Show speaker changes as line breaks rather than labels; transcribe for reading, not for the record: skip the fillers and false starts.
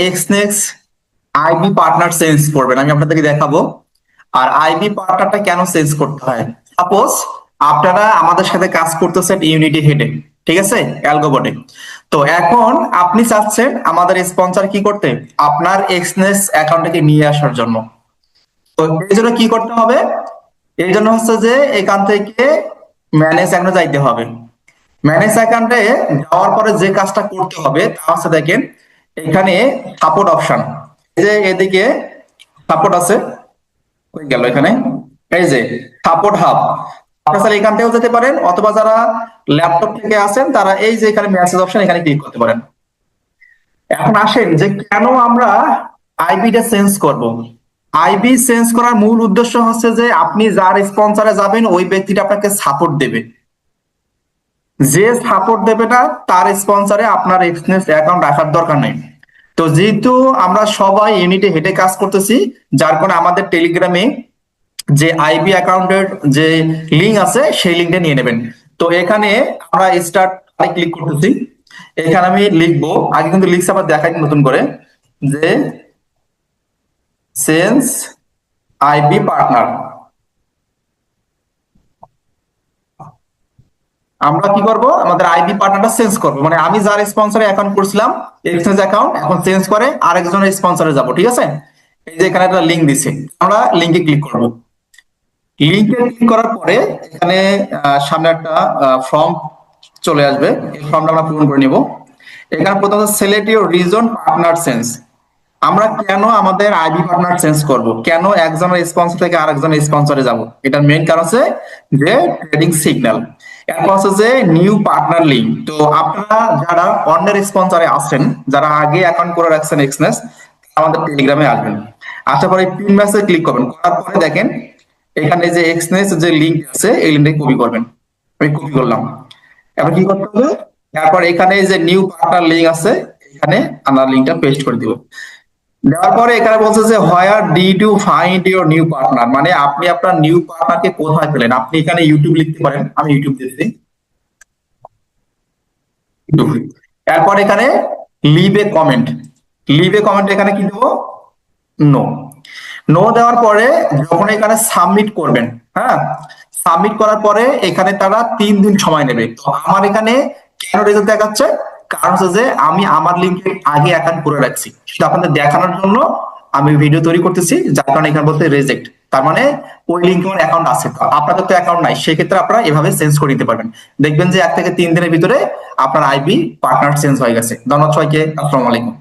এক্সনেক্স IB partner change করবেন, আমি আপনাদেরকে দেখাবো। আর আইবি পার্টনারটা কেন চেঞ্জ করতে হয়, সাপোজ আপনারা আমাদের সাথে কাজ করতেছেন ইউনিটি হেডে, ঠিক আছে, অ্যালগোবটে। তো এখন আপনি চাচ্ছেন আমাদের স্পন্সর কি করতে, আপনার এক্সনেক্স অ্যাকাউন্টটাকে নিয়ে আসার জন্য। তো এই জন্য কি করতে হবে, এই জন্য হচ্ছে যে এখান থেকে ম্যানেজ অ্যাকাউন্টে যাইতে হবে। ম্যানেজ অ্যাকাউন্টে যাওয়ার পরে যে কাজটা করতে হবে তা হচ্ছে দেখেন এখানে সাপোর্ট অপশন, এই যে এদিকে সাপোর্ট আছে, কই গেল এখানে, এই যে সাপোর্ট হাব, আপনারা চাইলে এখান থেকেও যেতে পারেন, অথবা যারা ল্যাপটপ থেকে আছেন তারা এই যে এখানে মেসেজ অপশন এখানে ক্লিক করতে পারেন। এখন আসেন যে কেন আমরা আইবিটা চেঞ্জ করব। আইবি চেঞ্জ করার মূল উদ্দেশ্য হচ্ছে যে আপনি যার স্পন্সরে যাবেন ওই ব্যক্তিটা আপনাকে সাপোর্ট দেবে, যে সাপোর্ট দেবে না তার স্পন্সরে আপনার এক্সনেস অ্যাকাউন্ট রাখার দরকার নেই। তো যেহেতু আমরা সবাই ইউনিটে হেঁটে কাজ করতেছি, যার কারণে আমাদের টেলিগ্রামে যে আইবি অ্যাকাউন্টের যে লিঙ্ক আছে সেই লিঙ্কটা নিয়ে নেবেন। তো এখানে আমরা স্টার্ট ক্লিক করতেছি, এখানে আমি লিখবো, আগে কিন্তু লিখছি আবার দেখাই নতুন করে, যে চেঞ্জ আইবি পার্টনার। আমরা কি করব, আমাদের আইবি পার্টনারটা চেঞ্জ করব, মানে আমি যার স্পন্সরে অ্যাকাউন্ট করছিলাম এক্সচেঞ্জ অ্যাকাউন্ট, এখন চেঞ্জ করে আরেকজনের স্পন্সরে যাব, ঠিক আছে। এই যে এখানে একটা লিংক দিছে, আমরা লিংকে ক্লিক করব। লিংকে ক্লিক করার পরে এখানে সামনে একটা ফর্ম চলে আসবে, এই ফর্মটা আমরা পূরণ করে নিব। এখানে প্রথমত select your reason partner change, আমরা কেন আমাদের আইবি পার্টনার চেঞ্জ করব, কেন একজনের স্পন্সর থেকে আরেকজনের স্পন্সরে যাব, এটার মেইন কারণ হচ্ছে যে ট্রেডিং সিগন্যাল। এরপর হচ্ছে যে নিউ পার্টনার লিঙ্ক, তো আপনারা যারা অন্যের স্পন্সরে আছেন, যারা আগে অ্যাকাউন্ট করে রাখছেন এক্সনেস, আমাদের টেলিগ্রামে আসবেন। আসার পরে পিন মেসেজ ক্লিক করবেন, করার পরে দেখেন এখানে যে এক্সনেস যে লিঙ্ক আছে এই লিঙ্কটা কপি করবেন, আমি কপি করলাম। এবার কি করতে হবে, তারপর এখানে যে নিউ পার্টনার লিঙ্ক আছে এখানে আমরা লিঙ্কটা পেস্ট করে দিব। দেওয়ার পরে এখানে বলছে যে where did you find your new partner, মানে আপনি আপনার নিউ পার্টনারকে কোথায় পেলেন। আপনি এখানে ইউটিউব লিখতে পারেন, আমি ইউটিউব দিচ্ছি, এরপর এখানে লিভ এ কমেন্ট, লিভ এ কমেন্ট এখানে কি দেবো, নো। নো দেওয়ার পরে যখন এখানে সাবমিট করবেন, হ্যাঁ, সাবমিট করার পরে এখানে তারা 3 দিন সময় নেবে। তো আমার এখানে কেন রেজাল্ট দেখাচ্ছে, কারণ হচ্ছে যে আমি আমার লিঙ্কে আগে অ্যাকাউন্ট করে রাখছি, সেটা আপনাদের দেখানোর জন্য আমি ভিডিও তৈরি করতেছি, যার কারণে এখানে বলতে রেজেক্ট, তার মানে ওই লিঙ্কে আমার অ্যাকাউন্ট আছে, আপনাদের তো অ্যাকাউন্ট নাই, সেক্ষেত্রে আপনারা এভাবে চেঞ্জ করে নিতে পারবেন। দেখবেন যে 1 থেকে 3 দিনের ভিতরে আপনার আইবি পার্টনার চেঞ্জ হয়ে গেছে। ধন্যবাদ সবাইকে, আসসালামু আলাইকুম।